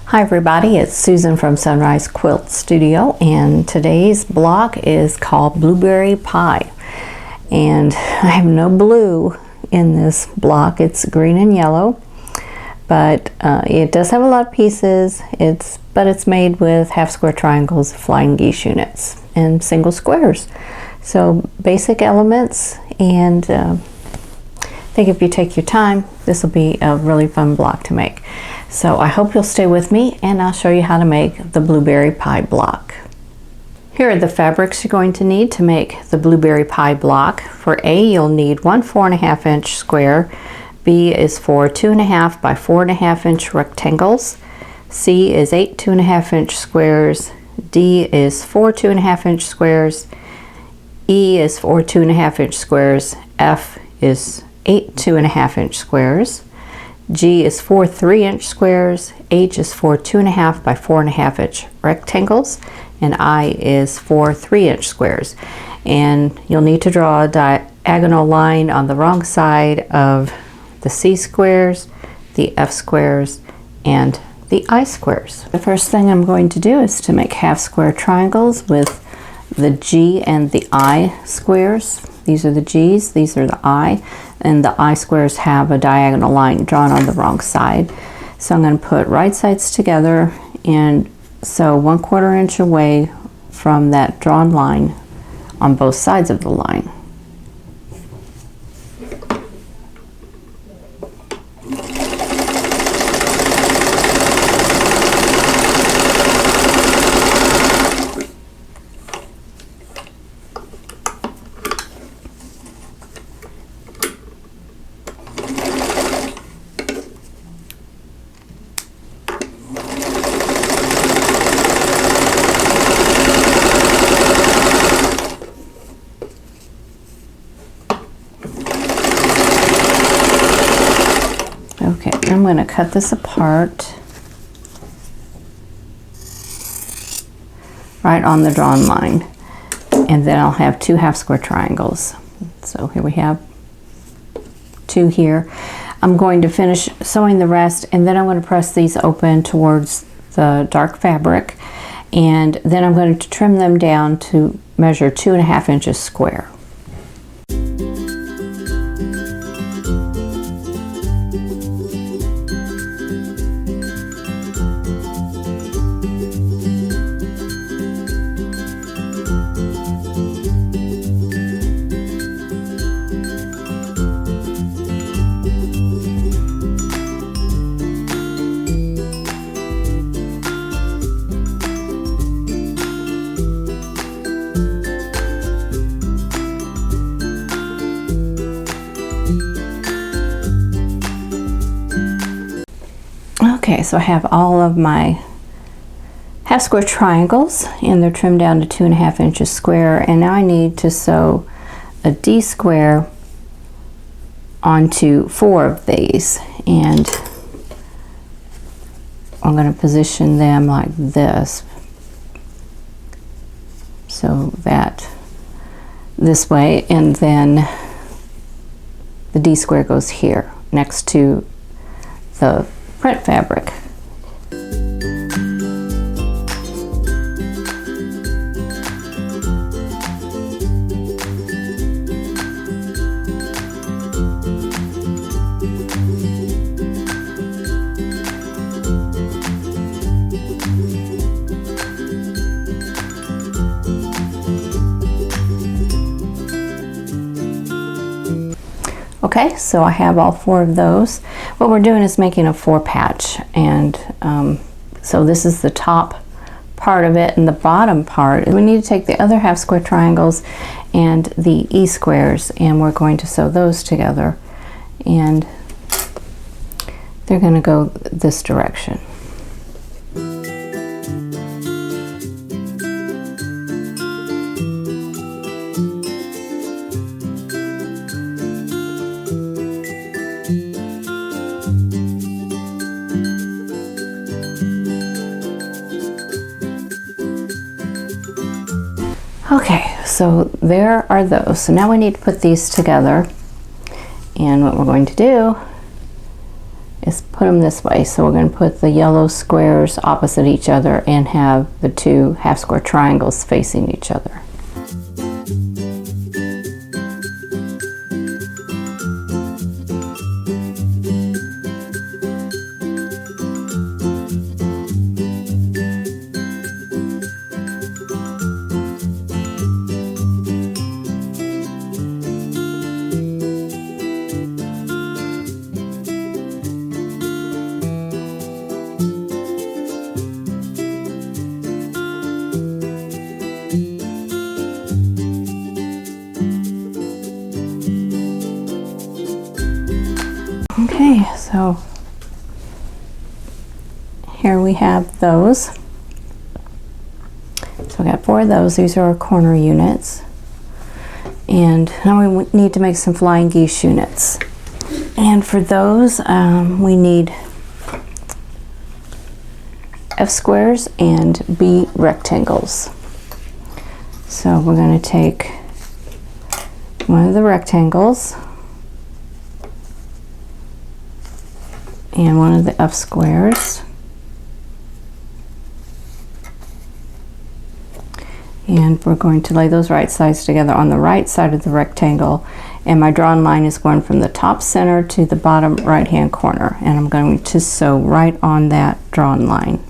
Hi everybody, it's Susan from Sunrise Quilt Studio, and today's block is called Blueberry Pie. And I have no blue in this block, it's green and yellow, but it does have a lot of pieces. But it's made with half square triangles, flying geese units, and single squares. So basic elements, and I think if you take your time, this will be a really fun block to make. So I hope you'll stay with me, and I'll show you how to make the blueberry pie block. Here are the fabrics you're going to need to make the blueberry pie block. For A, you'll need one 4.5 inch square. B is for 2.5 by 4.5 inch rectangles. C is 8 2.5 inch squares. D is 4 2.5 inch squares. E is for 2.5 inch squares. F is 8 2.5 inch squares. G is for 3 inch squares. H is for 2.5 by 4.5 inch rectangles. And I is for 3 inch squares. And you'll need to draw a diagonal line on the wrong side of the C squares, the F squares, and the I squares. The first thing I'm going to do is to make half square triangles with the G and the I squares. These are the G's, these are the I, and the I squares have a diagonal line drawn on the wrong side. So I'm going to put right sides together and sew 1/4 inch away from that drawn line on both sides of the line. Okay, I'm going to cut this apart right on the drawn line, and then I'll have 2 half square triangles. So here we have 2 here. I'm going to finish sewing the rest, and then I'm going to press these open towards the dark fabric, and then I'm going to trim them down to measure 2.5 inches square. Okay, so I have all of my half square triangles, and they're trimmed down to 2.5 inches square, and now I need to sew a D square onto 4 of these, and I'm going to position them like this, so that this way, and then the D square goes here next to the print fabric. Okay, so I have all 4 of those. What we're doing is making a 4 patch, and so this is the top part of it, and the bottom part, we need to take the other half square triangles and the E squares, and we're going to sew those together, and they're going to go this direction. Okay, so there are those. So now we need to put these together, and what we're going to do is put them this way. So we're going to put the yellow squares opposite each other and have the two half square triangles facing each other. Okay, so here we have those. So we got 4 of those. These are our corner units. And now we need to make some flying geese units. And for those, we need F squares and B rectangles. So we're going to take one of the rectangles and one of the F squares, and we're going to lay those right sides together on the right side of the rectangle, and my drawn line is going from the top center to the bottom right hand corner, and I'm going to sew right on that drawn line.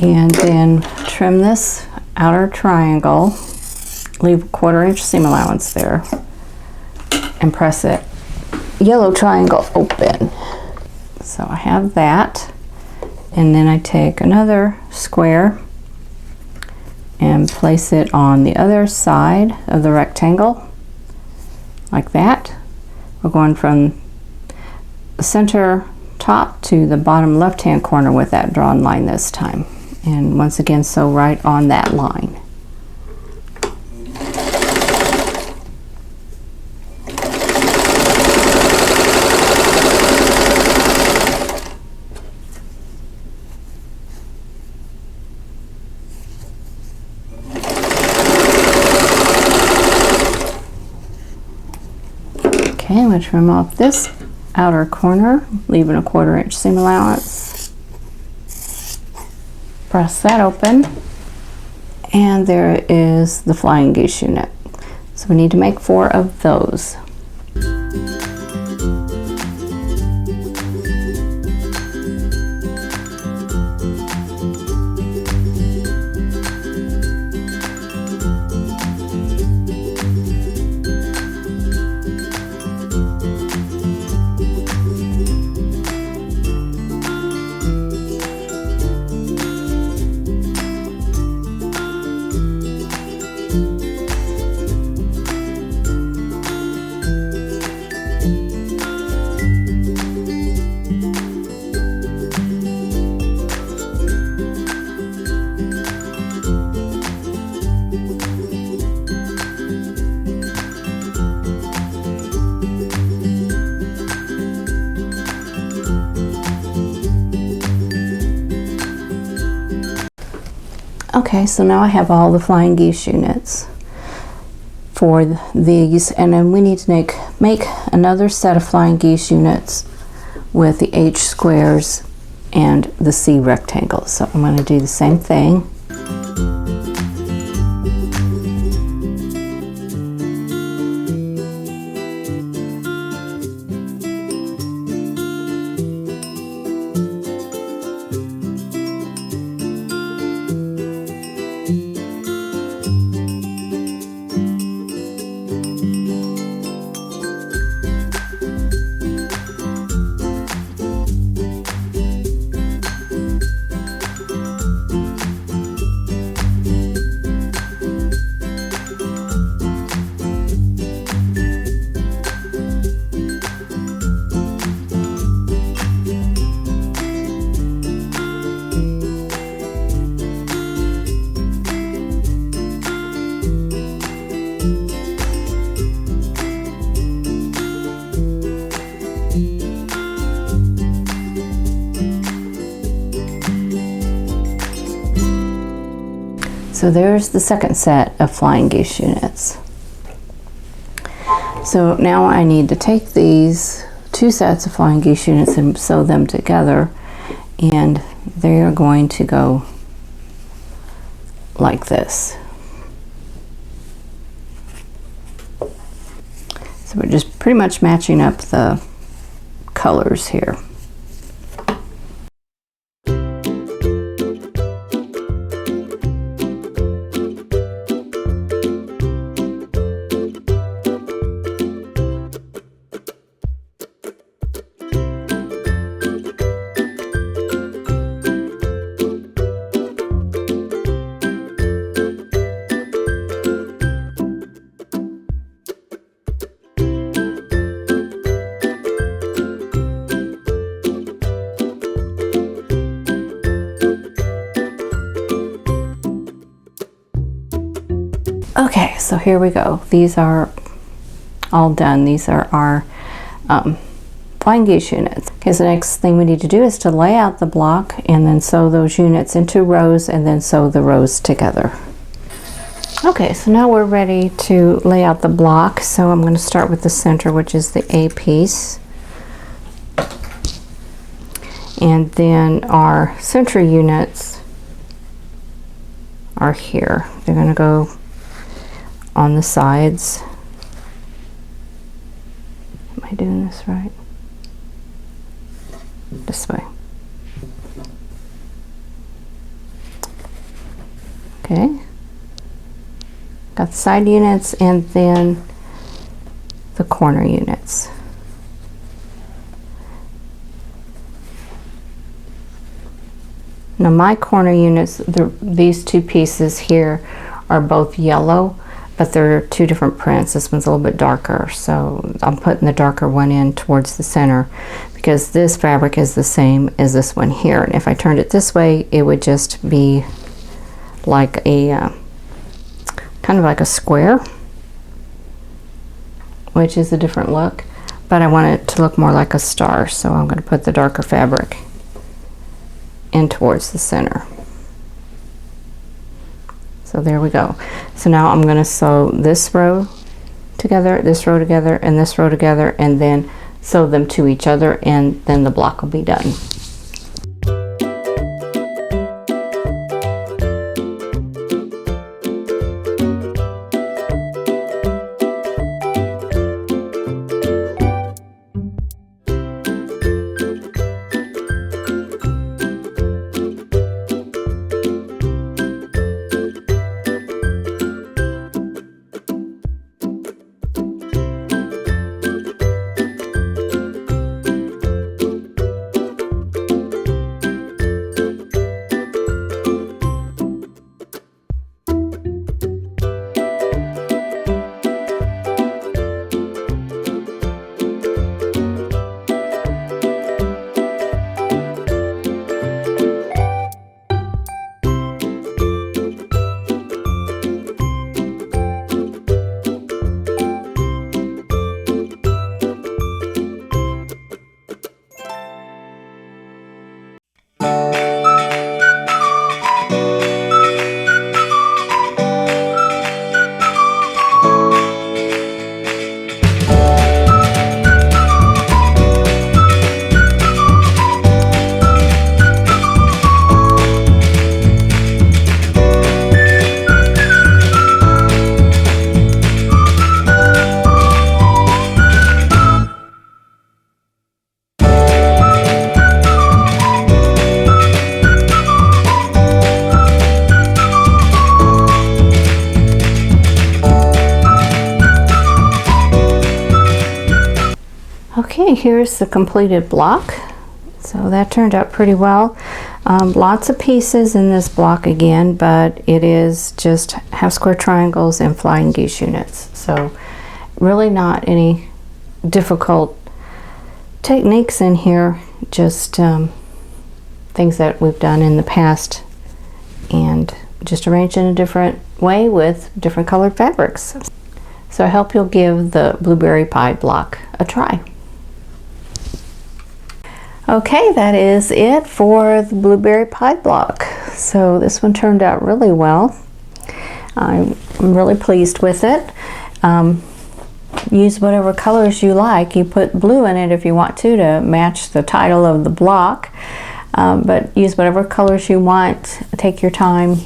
And then trim this outer triangle, leave a 1/4 inch seam allowance there, and press it yellow triangle open. So I have that, and then I take another square and place it on the other side of the rectangle like that. We're going from the center top to the bottom left hand corner with that drawn line this time. And once again, sew right on that line. Okay, I'm going to trim off this outer corner, leaving a 1/4 inch seam allowance. Press that open, and there is the flying geese unit. So we need to make 4 of those. Okay, so now I have all the flying geese units for these, and then we need to make another set of flying geese units with the H squares and the C rectangles. So I'm going to do the same thing. So there's the second set of flying geese units. So now I need to take these two sets of flying geese units and sew them together, and they are going to go like this. So we're just pretty much matching up the colors here. Okay, so here we go. These are all done. These are our flying geese units. Okay, so the next thing we need to do is to lay out the block and then sew those units into rows and then sew the rows together. Okay, so now we're ready to lay out the block. So I'm going to start with the center, which is the A piece. And then our center units are here. They're going to go on the sides. Am I doing this right? This way. Okay. Got the side units and then the corner units. Now my corner units, these two pieces here are both yellow, but they're two different prints. This one's a little bit darker, so I'm putting the darker one in towards the center because this fabric is the same as this one here. And if I turned it this way, it would just be like a kind of like a square, which is a different look, but I want it to look more like a star, so I'm going to put the darker fabric in towards the center. So there we go. So now I'm going to sew this row together, this row together, and this row together, and then sew them to each other, and then the block will be done. Okay, here's the completed block. So that turned out pretty well. Lots of pieces in this block again, but it is just half square triangles and flying geese units. So really not any difficult techniques in here, just things that we've done in the past and just arranged in a different way with different colored fabrics. So I hope you'll give the blueberry pie block a try. Okay, that is it for the blueberry pie block. So this one turned out really well. I'm really pleased with it. Use whatever colors you like. You put blue in it if you want to match the title of the block, but use whatever colors you want. Take your time.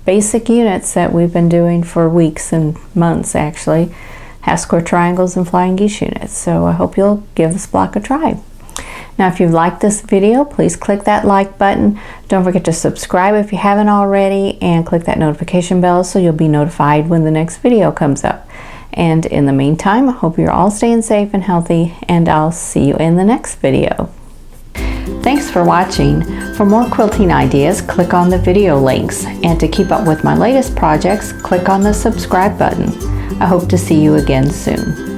Basic units that we've been doing for weeks and months, actually. Half square triangles and flying geese units. So I hope you'll give this block a try. Now, if you've liked this video, please click that like button. Don't forget to subscribe if you haven't already, and click that notification bell so you'll be notified when the next video comes up. And in the meantime, I hope you're all staying safe and healthy, and I'll see you in the next video. Thanks for watching. For more quilting ideas, click on the video links, and to keep up with my latest projects, click on the subscribe button. I hope to see you again soon.